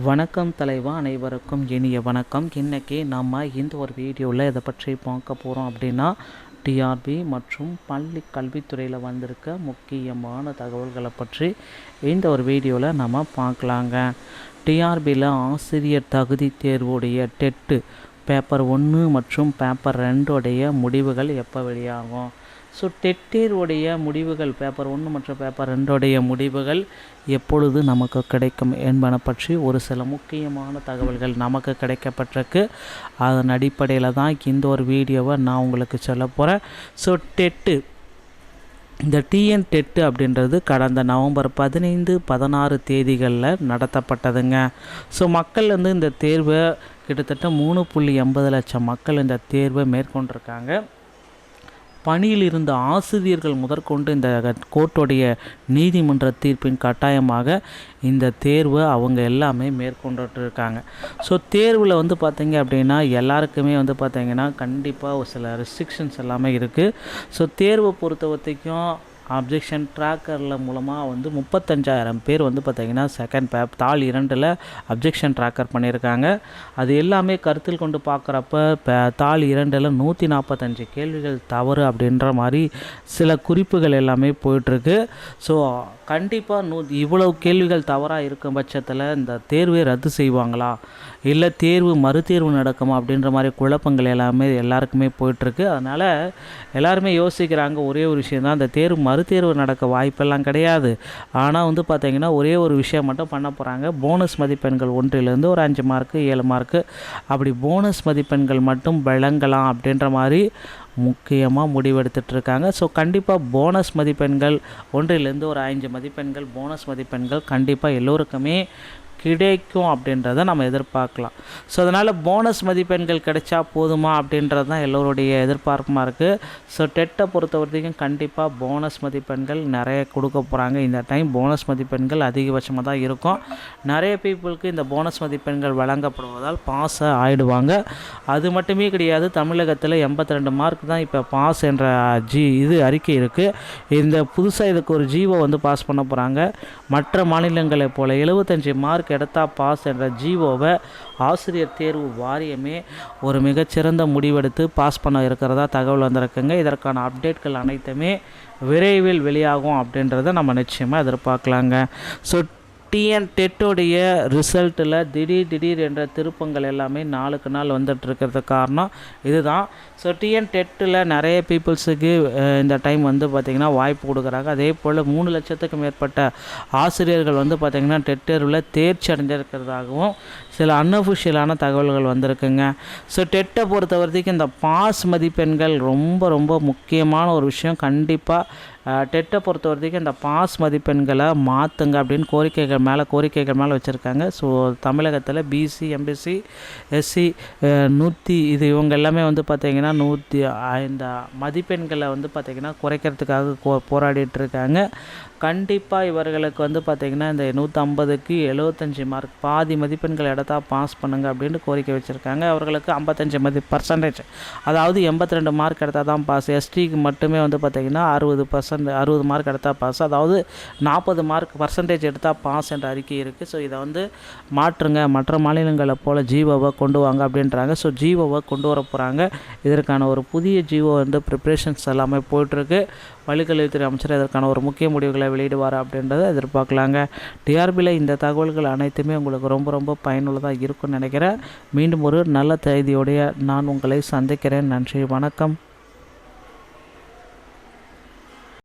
வணக்கம் தலைவா, அனைவருக்கும் இனிய வணக்கம். இன்றைக்கி நம்ம இந்த ஒரு வீடியோவில் இதை பற்றி பார்க்க போகிறோம் அப்படின்னா, டிஆர்பி மற்றும் பள்ளி கல்வித்துறையில் வந்திருக்க முக்கியமான தகவல்களை பற்றி இந்த ஒரு வீடியோவில் நம்ம பார்க்கலாங்க. டிஆர்பியில் ஆசிரியர் தகுதி தேர்வுடைய டெட்டு பேப்பர் 1 மற்றும் பேப்பர் 2 முடிவுகள் எப்போ வெளியாகும்? ஸோ டெட் தேர்வுடைய முடிவுகள் பேப்பர் 1 மற்றும் பேப்பர் 2 முடிவுகள் எப்பொழுது நமக்கு கிடைக்கும் என்பன பற்றி ஒரு சில முக்கியமான தகவல்கள் நமக்கு கிடைக்கப்பட்டிருக்கு. அதன் அடிப்படையில் தான் இந்த ஒரு வீடியோவை நான் உங்களுக்கு சொல்ல போகிறேன். ஸோ டெட்டு, இந்த டிஎன் டெட்டு அப்படின்றது கடந்த நவம்பர் 15-16 தேதிகளில் நடத்தப்பட்டதுங்க. ஸோ மக்கள் இந்த தேர்வை கிட்டத்தட்ட 3.80 லட்சம் மக்கள் இந்த தேர்வை மேற்கொண்டிருக்காங்க. பணியில் இருந்த ஆசிரியர்கள் முதற்கொண்டு இந்த கோர்ட்டுடைய நீதிமன்ற தீர்ப்பின் கட்டாயமாக இந்த தேர்வை அவங்க எல்லாமே மேற்கொண்டுருக்காங்க. ஸோ தேர்வில் பார்த்திங்க அப்படின்னா எல்லாருக்குமே பார்த்திங்கன்னா கண்டிப்பாக ஒரு சில ரெஸ்ட்ரிக்ஷன்ஸ் எல்லாமே இருக்குது. ஸோ தேர்வை பொறுத்த வரைக்கும் அப்ஜெக்ஷன் ட்ராக்கரில் மூலமாக 35,000 பேர் பார்த்திங்கன்னா செகண்ட் தாள் 2 அப்ஜெக்ஷன் ட்ராக்கர் பண்ணியிருக்காங்க. அது எல்லாமே கருத்தில் கொண்டு பார்க்குறப்ப தாள் 2 145 கேள்விகள் தவறு அப்படின்ற மாதிரி சில குறிப்புகள் எல்லாமே போயிட்டுருக்கு. ஸோ கண்டிப்பாக இவ்வளவு கேள்விகள் தவறாக இருக்கும் பட்சத்தில் இந்த தேர்வை ரத்து செய்வாங்களா, இல்லை தேர்வு மறுதேர்வு நடக்குமா அப்படின்ற மாதிரி குழப்பங்கள் எல்லாமே எல்லாருக்குமே போயிட்டுருக்கு. அதனால் எல்லாருமே யோசிக்கிறாங்க ஒரே ஒரு விஷயந்தான், இந்த தேர்வு மறுதேர்வு நடக்க வாய்ப்பெல்லாம் கிடையாது. ஆனால் பார்த்திங்கன்னா ஒரே ஒரு விஷயம் மட்டும் பண்ண போகிறாங்க. போனஸ் மதிப்பெண்கள் 1லேருந்து ஒரு 5 மார்க்கு 7 மார்க்கு அப்படி போனஸ் மதிப்பெண்கள் மட்டும் வழங்கலாம் அப்படின்ற மாதிரி முக்கியமாக முடிவெடுத்துட்ருக்காங்க. ஸோ கண்டிப்பாக போனஸ் மதிப்பெண்கள் 1லேருந்து ஒரு 5 மதிப்பெண்கள் போனஸ் மதிப்பெண்கள் கண்டிப்பாக எல்லோருக்குமே கிடைக்கும் அப்படின்றத நம்ம எதிர்பார்க்கலாம். ஸோ அதனால் போனஸ் மதிப்பெண்கள் கிடைச்சா போதுமா அப்படின்றது தான் எல்லோருடைய எதிர்பார்ப்புமாக இருக்குது. ஸோ டெட்டை பொறுத்த வரைக்கும் கண்டிப்பாக போனஸ் மதிப்பெண்கள் நிறைய கொடுக்க போகிறாங்க. இந்த டைம் போனஸ் மதிப்பெண்கள் அதிகபட்சமாக தான் இருக்கும். நிறைய பீப்புளுக்கு இந்த போனஸ் மதிப்பெண்கள் வழங்கப்படுவதால் பாஸ் ஆகிடுவாங்க. அது மட்டுமே கிடையாது, தமிழகத்தில் 82 மார்க் தான் இப்போ பாஸ் என்ற அறிக்கை இருக்குது. இந்த புதுசாக இதுக்கு ஒரு ஜிஓ பாஸ் பண்ண போகிறாங்க. மற்ற மாநிலங்களை போல் 75 மார்க் எடுத்தால் பாஸ் என்ற ஜிஓவை ஆசிரியர் தேர்வு வாரியமே ஒரு மிகச்சிறந்த முடிவெடுத்து பாஸ் பண்ண இருக்கிறதா தகவல் வந்திருக்குங்க. இதற்கான அப்டேட்கள் அனைத்துமே விரைவில் வெளியாகும் அப்படின்றத நம்ம நிச்சயமாக எதிர்பார்க்கலாங்க. ஸோ டிஎன் டெட்டோடைய ரிசல்ட்டில் திடீர் என்ற திருப்பங்கள் எல்லாமே நாளுக்கு நாள் வந்துட்டுருக்கிறதுக்கு காரணம் இதுதான். ஸோ டிஎன் டெட்டில் நிறைய பீப்புள்ஸுக்கு இந்த டைம் பார்த்திங்கன்னா வாய்ப்பு கொடுக்குறாங்க. அதே போல் 3 லட்சத்துக்கு மேற்பட்ட ஆசிரியர்கள் பார்த்திங்கன்னா டெட் தேர்வில் தேர்ச்சி அடைஞ்சிருக்கிறதாகவும் சில அன்அஃபிஷியலான தகவல்கள் வந்திருக்குங்க. ஸோ டெட்டை பொறுத்த வரைக்கும் இந்த பாஸ் மதிப்பெண்கள் ரொம்ப முக்கியமான ஒரு விஷயம். கண்டிப்பாக டெட்டை பொறுத்த வரைக்கும் இந்த பாஸ் மதிப்பெண்களை மாற்றுங்க அப்படின்னு கோரிக்கைகள் மேலே வச்சுருக்காங்க. ஸோ தமிழகத்தில் பிசி எம்பிசி எஸ்சி 100 இவங்க எல்லாமே பார்த்திங்கன்னா 100 இந்த மதிப்பெண்களை பார்த்திங்கன்னா குறைக்கிறதுக்காக போராடிட்டுருக்காங்க. கண்டிப்பாக இவர்களுக்கு பார்த்திங்கன்னா இந்த 150க்கு 75 மார்க் பாதி மதிப்பெண்கள் எடுத்தால் பாஸ் பண்ணுங்க அப்படின்னு கோரிக்கை வச்சுருக்காங்க. அவர்களுக்கு 55% அதாவது 82 மார்க் எடுத்தால் தான் பாஸ். எஸ்டிக்கு மட்டுமே பார்த்திங்கன்னா 60 மார்க் எடுத்தால் பாஸ், அதாவது 40 மார்க் பர்சன்டேஜ் எடுத்தால் பாஸ் என்ற அறிக்கை இருக்குது. ஸோ இதை மாற்றுங்க, மற்ற மாநிலங்களை போல் ஜிஓவை கொண்டு வாங்க அப்படின்றாங்க. ஸோ ஜிஓவை கொண்டு வர போகிறாங்க. இதற்கான ஒரு புதிய ஜிஓ ப்ரிப்ரேஷன்ஸ் எல்லாமே போயிட்டுருக்கு. பள்ளிக்கல்வித்துறை அமைச்சர் இதற்கான ஒரு முக்கிய முடிவுகளை வெளியிடுவார் அப்படின்றத எதிர்பார்க்கலாங்க. டிஆர்பியில் இந்த தகவல்கள் அனைத்துமே உங்களுக்கு ரொம்ப பயனுள்ளதாக இருக்கும்னு நினைக்கிறேன். மீண்டும் ஒரு நல்ல செய்தியோடைய நான் உங்களை சந்திக்கிறேன். நன்றி, வணக்கம்.